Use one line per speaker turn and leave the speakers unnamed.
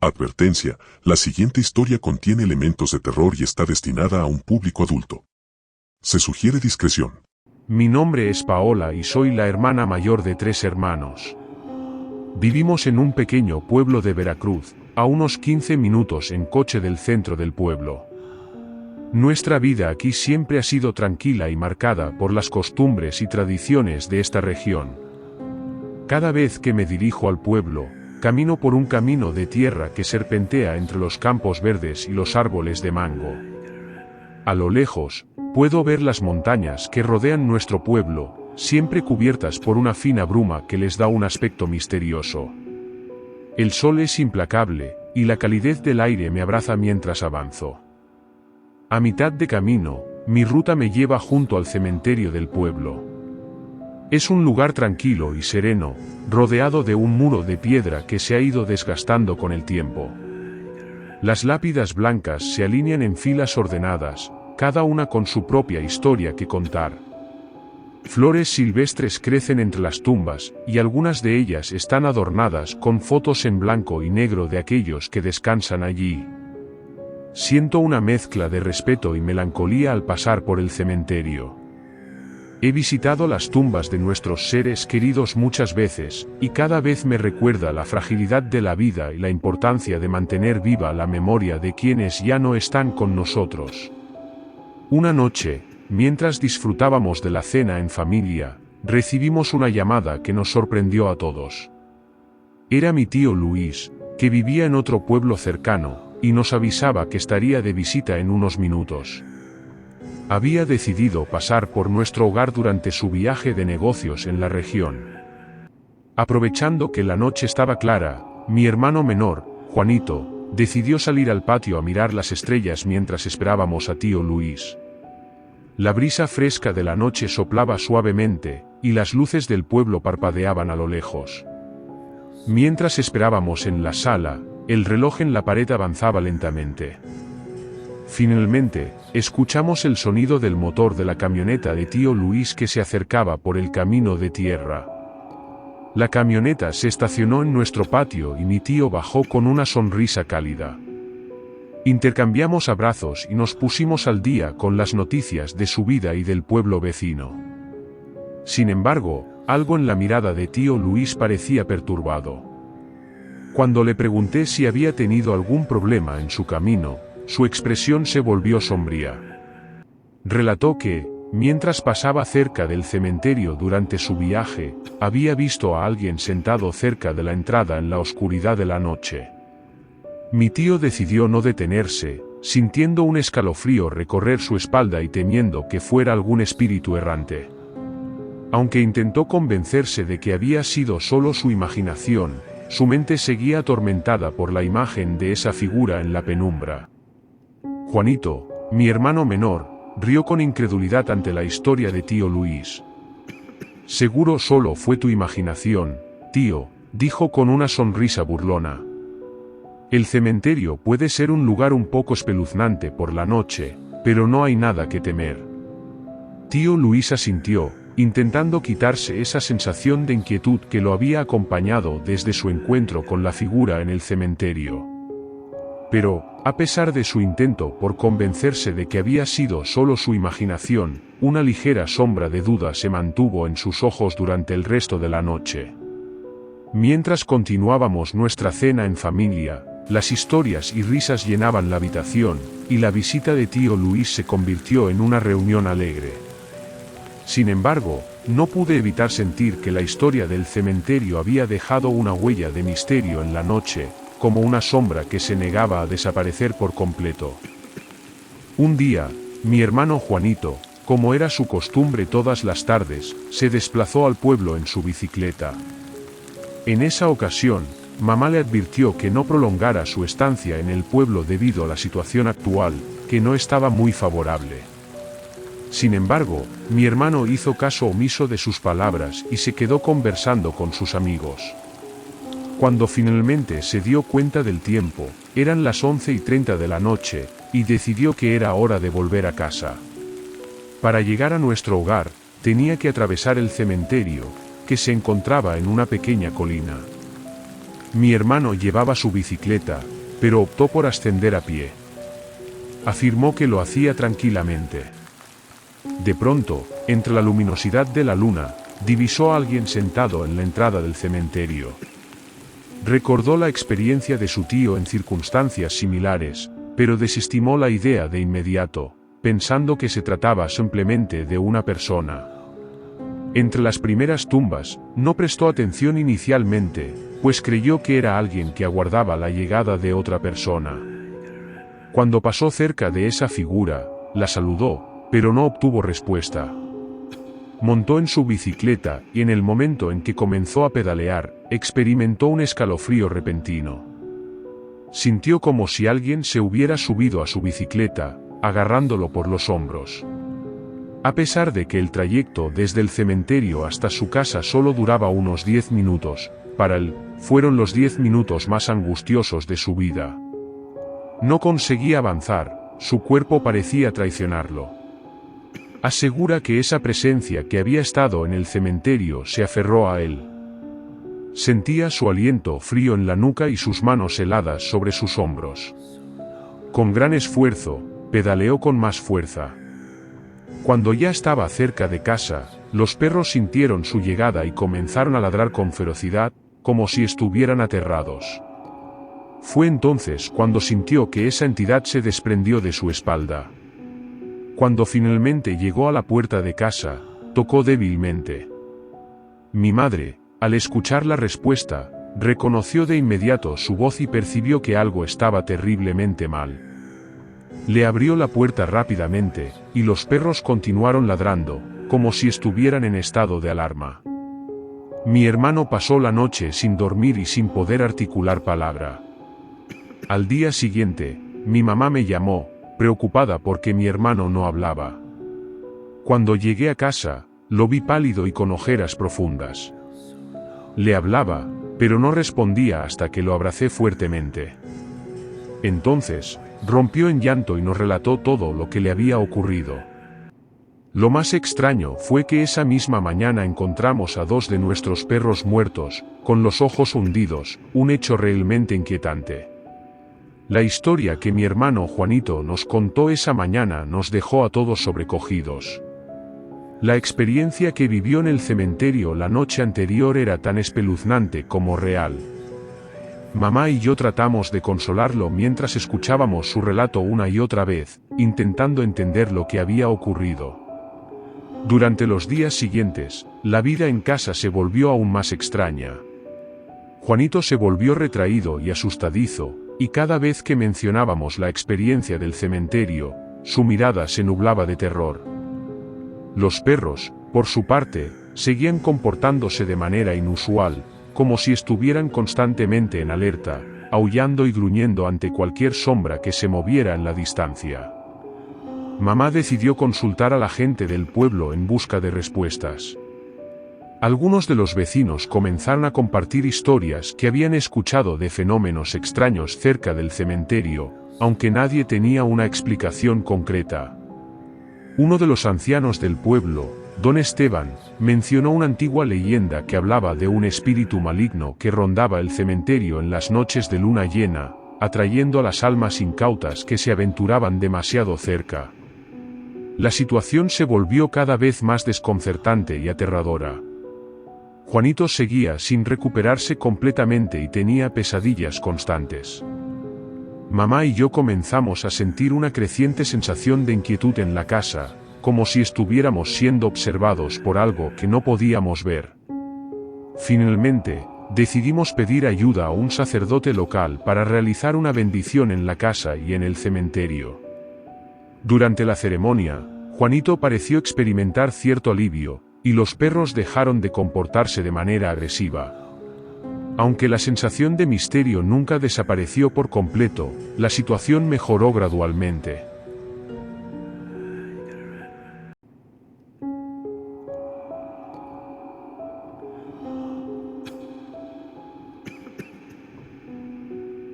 Advertencia, la siguiente historia contiene elementos de terror y está destinada a un público adulto. Se sugiere discreción.
Mi nombre es Paola y soy la hermana mayor de 3 hermanos. Vivimos en un pequeño pueblo de Veracruz, a unos 15 minutos en coche del centro del pueblo. Nuestra vida aquí siempre ha sido tranquila y marcada por las costumbres y tradiciones de esta región. Cada vez que me dirijo al pueblo, camino por un camino de tierra que serpentea entre los campos verdes y los árboles de mango. A lo lejos, puedo ver las montañas que rodean nuestro pueblo, siempre cubiertas por una fina bruma que les da un aspecto misterioso. El sol es implacable, y la calidez del aire me abraza mientras avanzo. A mitad de camino, mi ruta me lleva junto al cementerio del pueblo. Es un lugar tranquilo y sereno, rodeado de un muro de piedra que se ha ido desgastando con el tiempo. Las lápidas blancas se alinean en filas ordenadas, cada una con su propia historia que contar. Flores silvestres crecen entre las tumbas, y algunas de ellas están adornadas con fotos en blanco y negro de aquellos que descansan allí. Siento una mezcla de respeto y melancolía al pasar por el cementerio. He visitado las tumbas de nuestros seres queridos muchas veces, y cada vez me recuerda la fragilidad de la vida y la importancia de mantener viva la memoria de quienes ya no están con nosotros. Una noche, mientras disfrutábamos de la cena en familia, recibimos una llamada que nos sorprendió a todos. Era mi tío Luis, que vivía en otro pueblo cercano, y nos avisaba que estaría de visita en unos minutos. Había decidido pasar por nuestro hogar durante su viaje de negocios en la región. Aprovechando que la noche estaba clara, mi hermano menor, Juanito, decidió salir al patio a mirar las estrellas mientras esperábamos a tío Luis. La brisa fresca de la noche soplaba suavemente, y las luces del pueblo parpadeaban a lo lejos. Mientras esperábamos en la sala, el reloj en la pared avanzaba lentamente. Finalmente, escuchamos el sonido del motor de la camioneta de tío Luis que se acercaba por el camino de tierra. La camioneta se estacionó en nuestro patio y mi tío bajó con una sonrisa cálida. Intercambiamos abrazos y nos pusimos al día con las noticias de su vida y del pueblo vecino. Sin embargo, algo en la mirada de tío Luis parecía perturbado. Cuando le pregunté si había tenido algún problema en su camino, su expresión se volvió sombría. Relató que, mientras pasaba cerca del cementerio durante su viaje, había visto a alguien sentado cerca de la entrada en la oscuridad de la noche. Mi tío decidió no detenerse, sintiendo un escalofrío recorrer su espalda y temiendo que fuera algún espíritu errante. Aunque intentó convencerse de que había sido solo su imaginación, su mente seguía atormentada por la imagen de esa figura en la penumbra. Juanito, mi hermano menor, rió con incredulidad ante la historia de tío Luis. Seguro solo fue tu imaginación, tío, dijo con una sonrisa burlona. El cementerio puede ser un lugar un poco espeluznante por la noche, pero no hay nada que temer. Tío Luis asintió, intentando quitarse esa sensación de inquietud que lo había acompañado desde su encuentro con la figura en el cementerio. Pero, a pesar de su intento por convencerse de que había sido solo su imaginación, una ligera sombra de duda se mantuvo en sus ojos durante el resto de la noche. Mientras continuábamos nuestra cena en familia, las historias y risas llenaban la habitación, y la visita de tío Luis se convirtió en una reunión alegre. Sin embargo, no pude evitar sentir que la historia del cementerio había dejado una huella de misterio en la noche, como una sombra que se negaba a desaparecer por completo. Un día, mi hermano Juanito, como era su costumbre todas las tardes, se desplazó al pueblo en su bicicleta. En esa ocasión, mamá le advirtió que no prolongara su estancia en el pueblo debido a la situación actual, que no estaba muy favorable. Sin embargo, mi hermano hizo caso omiso de sus palabras y se quedó conversando con sus amigos. Cuando finalmente se dio cuenta del tiempo, eran las 11:30 de la noche, y decidió que era hora de volver a casa. Para llegar a nuestro hogar, tenía que atravesar el cementerio, que se encontraba en una pequeña colina. Mi hermano llevaba su bicicleta, pero optó por ascender a pie. Afirmó que lo hacía tranquilamente. De pronto, entre la luminosidad de la luna, divisó a alguien sentado en la entrada del cementerio. Recordó la experiencia de su tío en circunstancias similares, pero desestimó la idea de inmediato, pensando que se trataba simplemente de una persona. Entre las primeras tumbas, no prestó atención inicialmente, pues creyó que era alguien que aguardaba la llegada de otra persona. Cuando pasó cerca de esa figura, la saludó, pero no obtuvo respuesta. Montó en su bicicleta y en el momento en que comenzó a pedalear, experimentó un escalofrío repentino. Sintió como si alguien se hubiera subido a su bicicleta, agarrándolo por los hombros. A pesar de que el trayecto desde el cementerio hasta su casa solo duraba unos 10 minutos, para él, fueron los 10 minutos más angustiosos de su vida. No conseguía avanzar, su cuerpo parecía traicionarlo. Asegura que esa presencia que había estado en el cementerio se aferró a él. Sentía su aliento frío en la nuca y sus manos heladas sobre sus hombros. Con gran esfuerzo, pedaleó con más fuerza. Cuando ya estaba cerca de casa, los perros sintieron su llegada y comenzaron a ladrar con ferocidad, como si estuvieran aterrados. Fue entonces cuando sintió que esa entidad se desprendió de su espalda. Cuando finalmente llegó a la puerta de casa, tocó débilmente. Mi madre, al escuchar la respuesta, reconoció de inmediato su voz y percibió que algo estaba terriblemente mal. Le abrió la puerta rápidamente, y los perros continuaron ladrando, como si estuvieran en estado de alarma. Mi hermano pasó la noche sin dormir y sin poder articular palabra. Al día siguiente, mi mamá me llamó, preocupada porque mi hermano no hablaba. Cuando llegué a casa, lo vi pálido y con ojeras profundas. Le hablaba, pero no respondía hasta que lo abracé fuertemente. Entonces, rompió en llanto y nos relató todo lo que le había ocurrido. Lo más extraño fue que esa misma mañana encontramos a 2 de nuestros perros muertos, con los ojos hundidos, un hecho realmente inquietante. La historia que mi hermano Juanito nos contó esa mañana nos dejó a todos sobrecogidos. La experiencia que vivió en el cementerio la noche anterior era tan espeluznante como real. Mamá y yo tratamos de consolarlo mientras escuchábamos su relato una y otra vez, intentando entender lo que había ocurrido. Durante los días siguientes, la vida en casa se volvió aún más extraña. Juanito se volvió retraído y asustadizo, y cada vez que mencionábamos la experiencia del cementerio, su mirada se nublaba de terror. Los perros, por su parte, seguían comportándose de manera inusual, como si estuvieran constantemente en alerta, aullando y gruñendo ante cualquier sombra que se moviera en la distancia. Mamá decidió consultar a la gente del pueblo en busca de respuestas. Algunos de los vecinos comenzaron a compartir historias que habían escuchado de fenómenos extraños cerca del cementerio, aunque nadie tenía una explicación concreta. Uno de los ancianos del pueblo, don Esteban, mencionó una antigua leyenda que hablaba de un espíritu maligno que rondaba el cementerio en las noches de luna llena, atrayendo a las almas incautas que se aventuraban demasiado cerca. La situación se volvió cada vez más desconcertante y aterradora. Juanito seguía sin recuperarse completamente y tenía pesadillas constantes. Mamá y yo comenzamos a sentir una creciente sensación de inquietud en la casa, como si estuviéramos siendo observados por algo que no podíamos ver. Finalmente, decidimos pedir ayuda a un sacerdote local para realizar una bendición en la casa y en el cementerio. Durante la ceremonia, Juanito pareció experimentar cierto alivio, y los perros dejaron de comportarse de manera agresiva. Aunque la sensación de misterio nunca desapareció por completo, la situación mejoró gradualmente.